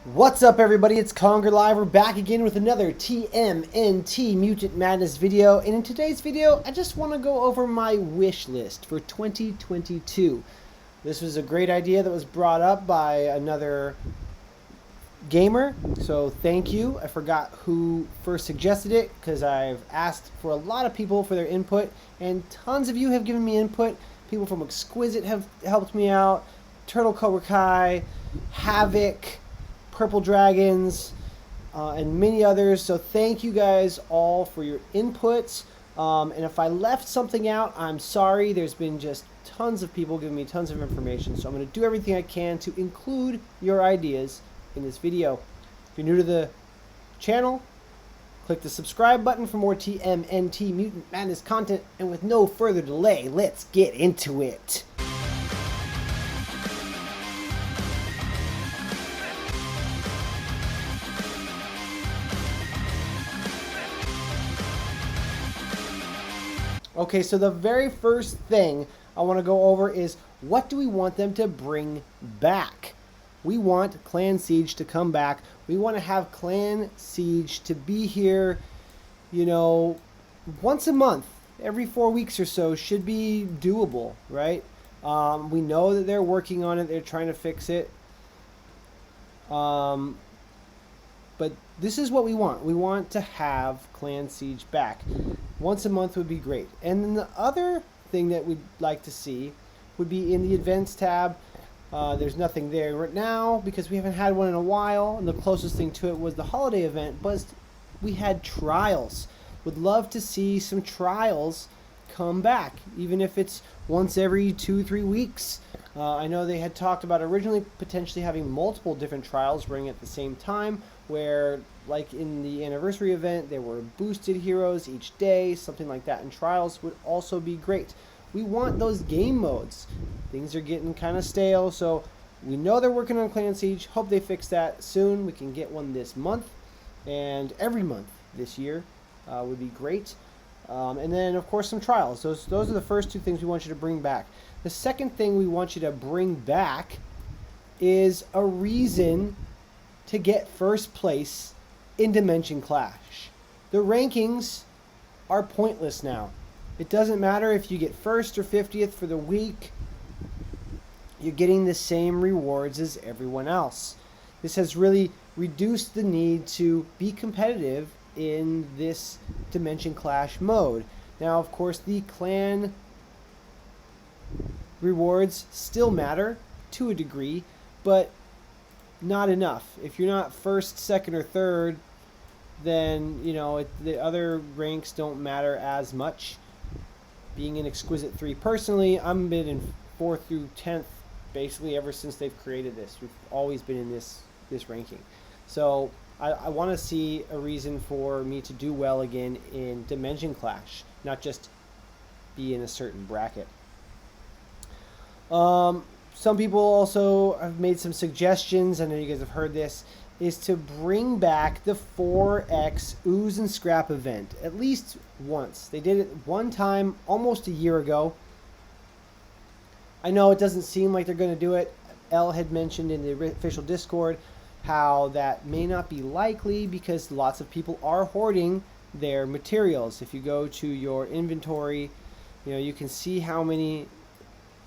What's up, everybody? It's Conger Live. We're back again with another TMNT Mutant Madness video. And in today's video, I just want to go over my wish list for 2022. This was a great idea that was brought up by another gamer, so thank you. I forgot who first suggested it because I've asked for a lot of people for their input, and tons of you have given me input. People from Exquisite have helped me out, Turtle Cobra Kai, Havoc, Purple Dragons, and many others. So thank you guys all for your inputs. And if I left something out, I'm sorry. There's been just tons of people giving me tons of information. So I'm going to do everything I can to include your ideas in this video. If you're new to the channel, click the subscribe button for more TMNT Mutant Madness content. And with no further delay, let's get into it. Okay, so the very first thing I want to go over is, what do we want them to bring back? We want Clan Siege to come back. We want to have Clan Siege to be here, you know, once a month. Every 4 weeks or so should be doable, right? We know that they're working on it. They're trying to fix it. But this is what we want. We want to have Clan Siege back. Once a month would be great. And then the other thing that we'd like to see would be in the events tab. There's nothing there right now because we haven't had one in a while. And the closest thing to it was the holiday event. But we had trials. Would love to see some trials come back, even if it's once every 2-3 weeks. I know they had talked about originally potentially having multiple different trials running at the same time, where, like in the anniversary event, there were boosted heroes each day, something like that, and trials would also be great. We want those game modes. Things are getting kind of stale, so we know they're working on Clan Siege. Hope they fix that soon. We can get one this month, and every month this year would be great. And then, of course, some trials. Those are the first two things we want you to bring back. The second thing we want you to bring back is a reason to get first place in Dimension Clash. The rankings are pointless now. It doesn't matter if you get first or 50th for the week. You're getting the same rewards as everyone else. This has really reduced the need to be competitive in this Dimension Clash mode. Now, of course, the clan rewards still matter to a degree, but not enough. If you're not first, second, or third, then, you know, the other ranks don't matter as much. Being an Exquisite 3 personally, I'm been in 4th through 10th basically ever since they've created this. We've always been in this ranking. So I want to see a reason for me to do well again in Dimension Clash, not just be in a certain bracket. Some people also have made some suggestions, I know you guys have heard this, is to bring back the 4X Ooze and Scrap event at least once. They did it one time almost a year ago. I know it doesn't seem like they're going to do it. Elle had mentioned in the official Discord how that may not be likely because lots of people are hoarding their materials. If you go to your inventory, you know, you can see how many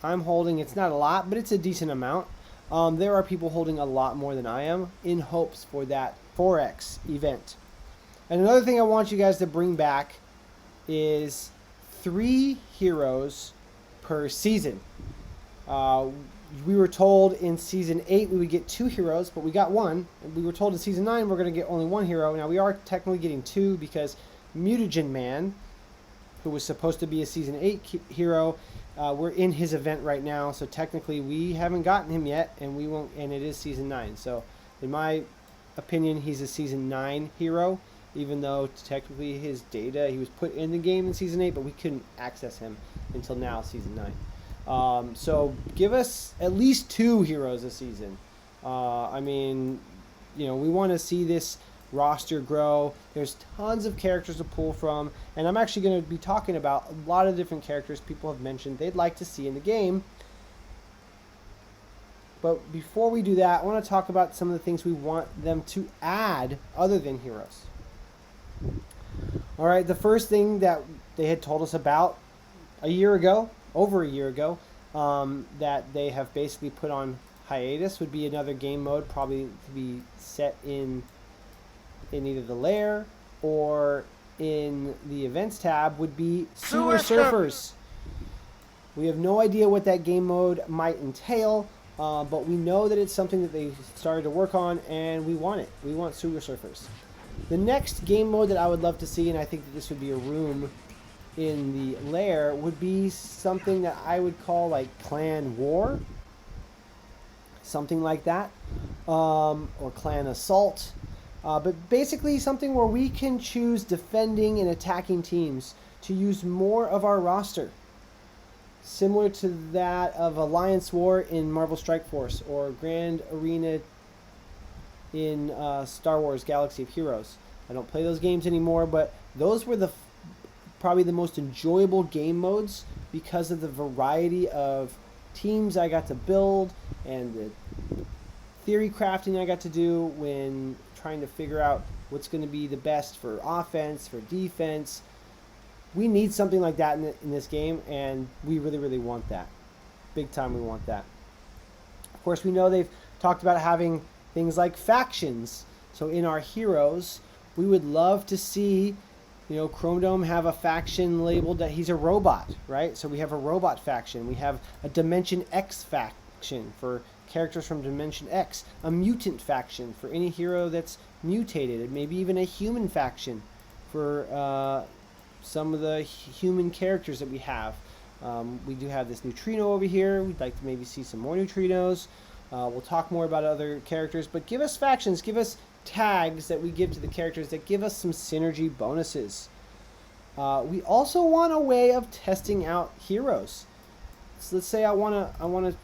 I'm holding. It's not a lot, but it's a decent amount. There are people holding a lot more than I am in hopes for that 4X event. And another thing I want you guys to bring back is 3 heroes per season. We were told in Season 8 we would get 2 heroes, but we got 1. We were told in Season 9 we're going to get only 1 hero. Now, we are technically getting 2 because Mutagen Man, who was supposed to be a Season 8 hero, we're in his event right now, so technically we haven't gotten him yet, and we won't. And it is Season 9, so in my opinion, he's a Season 9 hero, even though technically his data, he was put in the game in Season 8, but we couldn't access him until now, Season 9. So give us at least 2 heroes a season. I mean, you know, we want to see this roster grow. There's tons of characters to pull from, and I'm actually going to be talking about a lot of different characters people have mentioned they'd like to see in the game. But before we do that, I want to talk about some of the things we want them to add other than heroes. All right, the first thing that they had told us about over a year ago, that they have basically put on hiatus would be another game mode, probably to be set in either the lair or in the events tab, would be Sewer Surfers. We have no idea what that game mode might entail, but we know that it's something that they started to work on, and we want it. We want Sewer Surfers. The next game mode that I would love to see, and I think that this would be a room in the lair, would be something that I would call like Clan War. Something like that. Or Clan Assault. But basically something where we can choose defending and attacking teams to use more of our roster. Similar to that of Alliance War in Marvel Strike Force, or Grand Arena in Star Wars Galaxy of Heroes. I don't play those games anymore, but those were probably the most enjoyable game modes because of the variety of teams I got to build and the theory crafting I got to do when trying to figure out what's going to be the best for offense, for defense. We need something like that in this game, and we really, really want that. Big time we want that. Of course, we know they've talked about having things like factions. So in our heroes, we would love to see, Chrome Dome have a faction labeled that he's a robot, right? So we have a robot faction. We have a Dimension X faction for characters from Dimension X. A mutant faction for any hero that's mutated. And maybe even a human faction for some of the human characters that we have. We do have this neutrino over here. We'd like to maybe see some more neutrinos. We'll talk more about other characters, but give us factions, give us tags that we give to the characters that give us some synergy bonuses. We also want a way of testing out heroes. So let's say I want to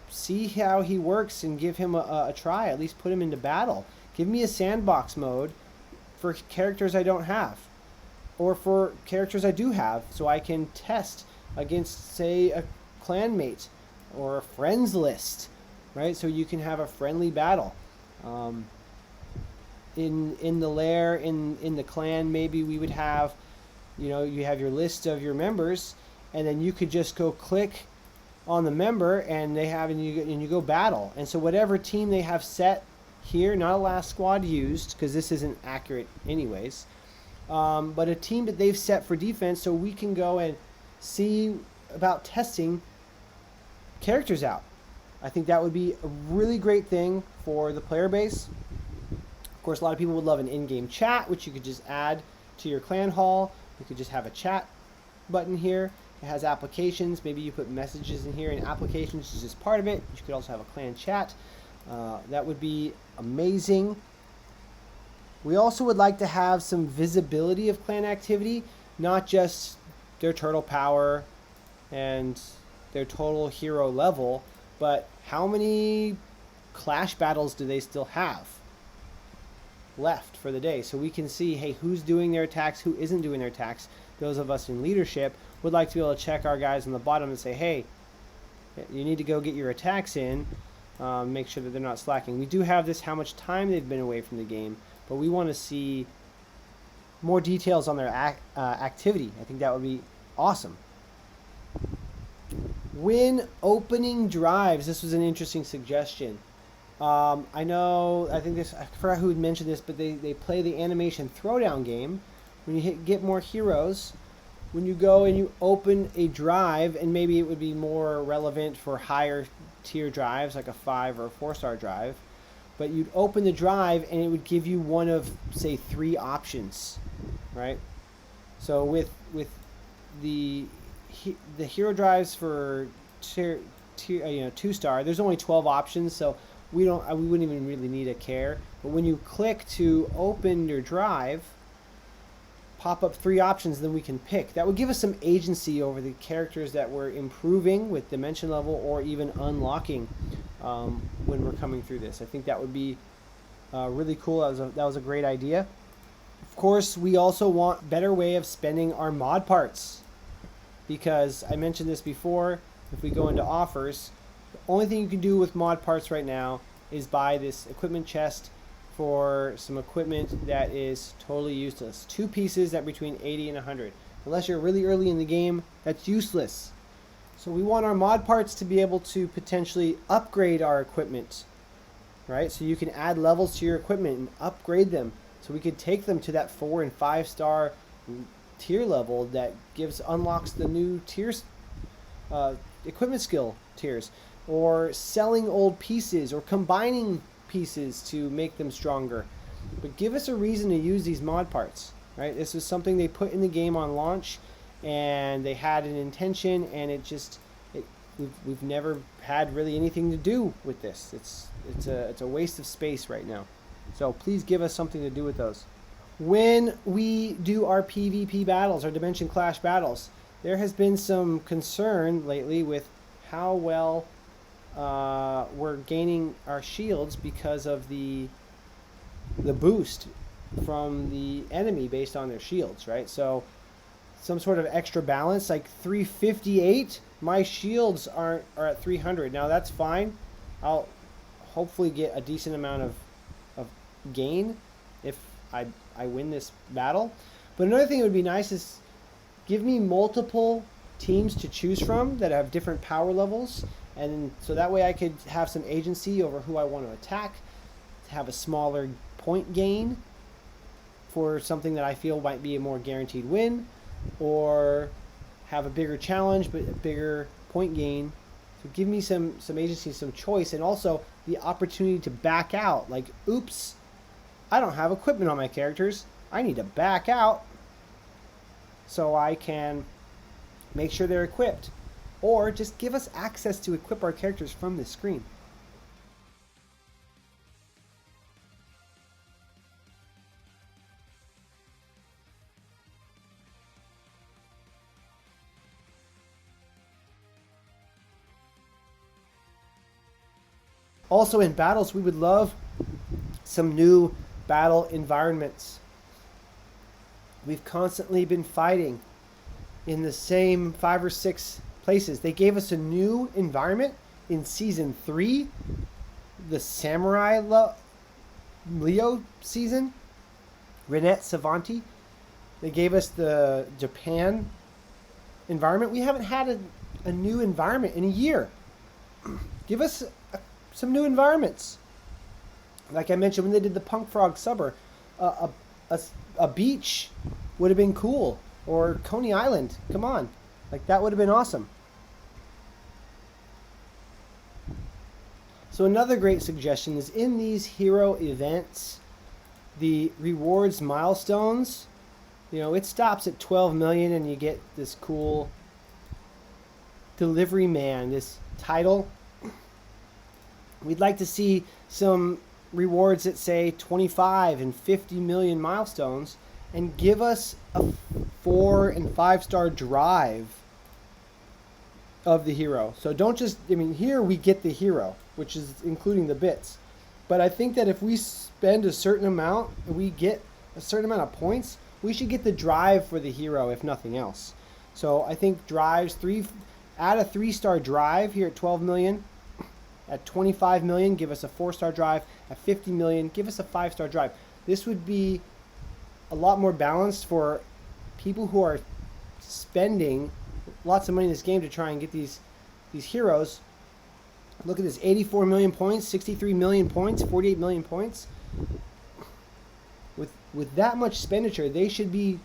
see how he works and give him a try, at least put him into battle. Give me a sandbox mode for characters I don't have, or for characters I do have, so I can test against, say, a clanmate or a friends list, right? So you can have a friendly battle. In the lair, in the clan, maybe we would have, you have your list of your members, and then you could just go click on the member, and you go battle. And so whatever team they have set here, not a last squad used, because this isn't accurate anyways, but a team that they've set for defense, so we can go and see about testing characters out. I think that would be a really great thing for the player base. Of course, a lot of people would love an in-game chat, which you could just add to your clan hall. You could just have a chat button here. It has applications. Maybe you put messages in here, and applications is just part of it. You could also have a clan chat. That would be amazing. We also would like to have some visibility of clan activity, not just their turtle power and their total hero level, but how many clash battles do they still have left for the day, so we can see, hey, who's doing their attacks, who isn't doing their attacks. Those of us in leadership would like to be able to check our guys on the bottom and say, hey, you need to go get your attacks in, make sure that they're not slacking. We do have this, how much time they've been away from the game, but we want to see more details on their activity. I think that would be awesome. When opening drives, this was an interesting suggestion. I forgot who had mentioned this, but they play the animation throwdown game. When you get more heroes, when you go and you open a drive, and maybe it would be more relevant for higher tier drives, like a 5 or a 4-star drive, but you'd open the drive and it would give you one of, say, 3 options, right? So with the hero drives for tier 2-star, there's only 12 options, so we wouldn't even really need a care. But when you click to open your drive, pop up 3 options, then we can pick. That would give us some agency over the characters that we're improving with dimension level or even unlocking when we're coming through this. I think that would be really cool. That was a great idea. Of course, we also want better way of spending our mod parts, because I mentioned this before. If we go into offers, The only thing you can do with mod parts right now is buy this equipment chest for some equipment that is totally useless. 2 pieces that between 80 and 100. Unless you're really early in the game, that's useless. So we want our mod parts to be able to potentially upgrade our equipment, right? So you can add levels to your equipment and upgrade them. So we could take them to that 4 and 5 star tier level that unlocks the new tiers, equipment skill tiers, or selling old pieces or combining pieces to make them stronger. But give us a reason to use these mod parts, right? This was something they put in the game on launch, and they had an intention, and we've never had really anything to do with this. It's a waste of space right now. So please give us something to do with those. When we do our PvP battles, our Dimension Clash battles, there has been some concern lately with how well we're gaining our shields because of the boost from the enemy based on their shields, right? So some sort of extra balance, like 358, my shields are at 300. Now that's fine. I'll hopefully get a decent amount of gain if I win this battle. But another thing that would be nice is give me multiple teams to choose from that have different power levels, and so that way I could have some agency over who I want to attack, to have a smaller point gain for something that I feel might be a more guaranteed win, or have a bigger challenge but a bigger point gain. So give me some agency, some choice, and also the opportunity to back out. Like, oops, I don't have equipment on my characters. I need to back out so I can make sure they're equipped. Or just give us access to equip our characters from this screen. Also in battles, we would love some new battle environments. We've constantly been fighting in the same 5 or 6 places. They gave us a new environment in Season 3, the Samurai Leo season, Renette Savanti. They gave us the Japan environment. We haven't had a new environment in a year. Give us some new environments. Like I mentioned, when they did the Punk Frog Summer, a beach would have been cool. Or Coney Island. Come on. Like, that would have been awesome. So another great suggestion is in these hero events, the rewards milestones, it stops at 12 million and you get this cool delivery man, this title. We'd like to see some rewards that say 25 and 50 million milestones, and give us a 4 and 5 star drive of the hero. So don't just, here we get the hero, which is including the bits. But I think that if we spend a certain amount, we get a certain amount of points, we should get the drive for the hero, if nothing else. So I think drives, add a 3 star drive here at 12 million. At 25 million, give us a 4 star drive. At 50 million, give us a 5 star drive. This would be a lot more balanced for people who are spending lots of money in this game to try and get these heroes. Look at this, 84 million points, 63 million points, 48 million points. With that much expenditure, they should be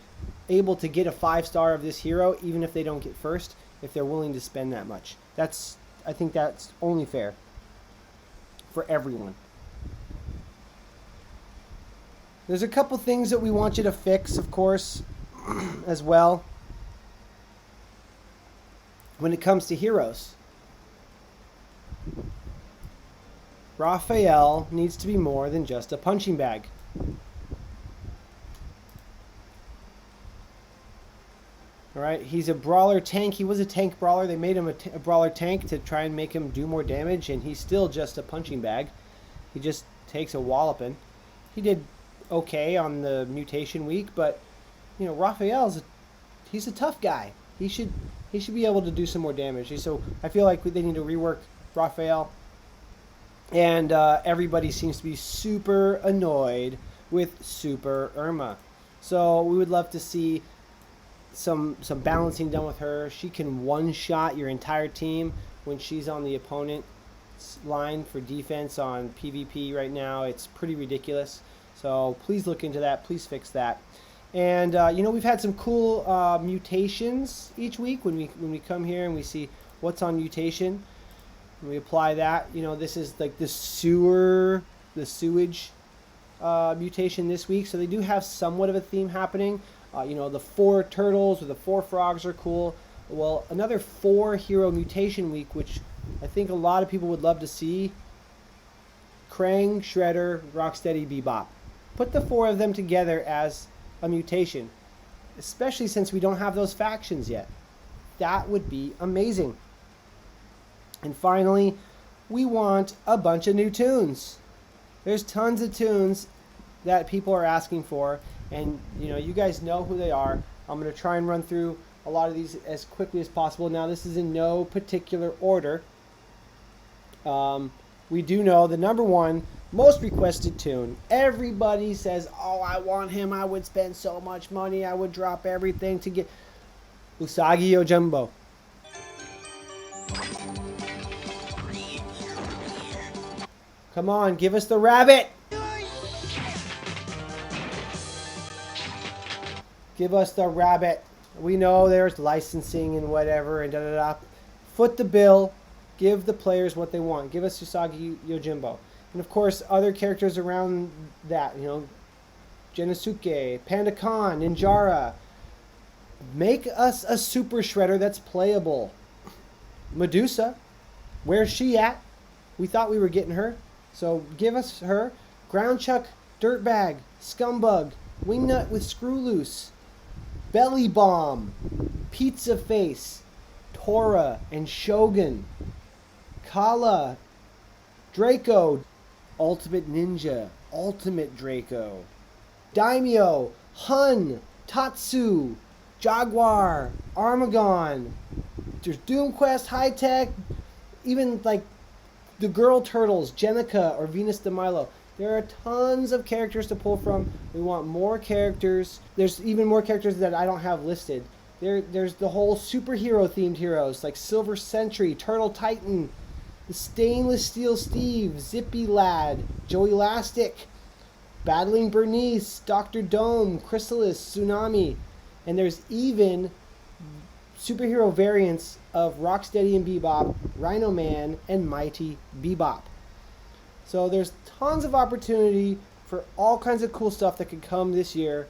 able to get a 5 star of this hero, even if they don't get first, if they're willing to spend that much. I think that's only fair for everyone. There's a couple things that we want you to fix, of course, as well, when it comes to heroes. Raphael needs to be more than just a punching bag. Alright, he's a brawler tank. He was a tank brawler. They made him a brawler tank to try and make him do more damage, and he's still just a punching bag. He just takes a walloping. He did okay on the mutation week, but Raphael's he's a tough guy. He should be able to do some more damage. So I feel like they need to rework Raphael. And everybody seems to be super annoyed with Super Irma. So we would love to see some balancing done with her. She can one-shot your entire team when she's on the opponent's line for defense on PvP right now. It's pretty ridiculous. So please look into that. Please fix that. And you know, we've had some cool mutations each week when we come here and we see what's on mutation. And we apply that. You know, this is like the sewage mutation this week. So they do have somewhat of a theme happening. You know, the 4 turtles or the 4 frogs are cool. Well, another 4 hero mutation week, which I think a lot of people would love to see. Krang, Shredder, Rocksteady, Bebop. Put the 4 of them together as a mutation, especially since we don't have those factions yet. That would be amazing. And finally, we want a bunch of new tunes. There's tons of tunes that people are asking for, and you know, you guys know who they are. I'm going to try and run through a lot of these as quickly as possible. Now, this is in no particular order. We do know the number 1 most requested tune. Everybody says, oh, I want him. I would spend so much money. I would drop everything to get Usagi Yojimbo. Come on, give us the rabbit. Give us the rabbit. We know there's licensing and whatever and da-da-da. Foot the bill. Give the players what they want. Give us Usagi Yojimbo. And of course, other characters around that, you know, Genosuke, Panda Khan, Ninjara. Make us a Super Shredder that's playable. Medusa, where's she at? We thought we were getting her. So give us her. Ground Chuck, Dirtbag, Scumbug, Wingnut with Screw Loose, Belly Bomb, Pizza Face, Tora and Shogun, Kala, Draco, Ultimate Ninja, Ultimate Draco, Daimyo, Hun, Tatsu, Jaguar, Armagon. There's Doomquest, High Tech, even like the Girl Turtles, Jenica or Venus de Milo. There are tons of characters to pull from. We want more characters. There's even more characters that I don't have listed. There's the whole superhero themed heroes like Silver Sentry, Turtle Titan, the Stainless Steel Steve, Zippy Lad, Joe Elastic, Battling Bernice, Dr. Dome, Chrysalis, Tsunami. And there's even superhero variants of Rocksteady and Bebop, Rhino Man, and Mighty Bebop. So there's tons of opportunity for all kinds of cool stuff that could come this year.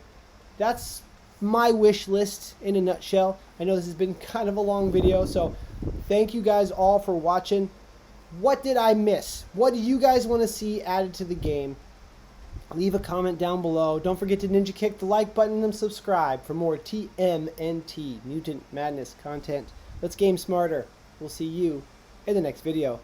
That's my wish list in a nutshell. I know this has been kind of a long video, so thank you guys all for watching. What did I miss? What do you guys want to see added to the game? Leave a comment down below. Don't forget to ninja kick the like button and subscribe for more TMNT Mutant Madness content. Let's game smarter. We'll see you in the next video.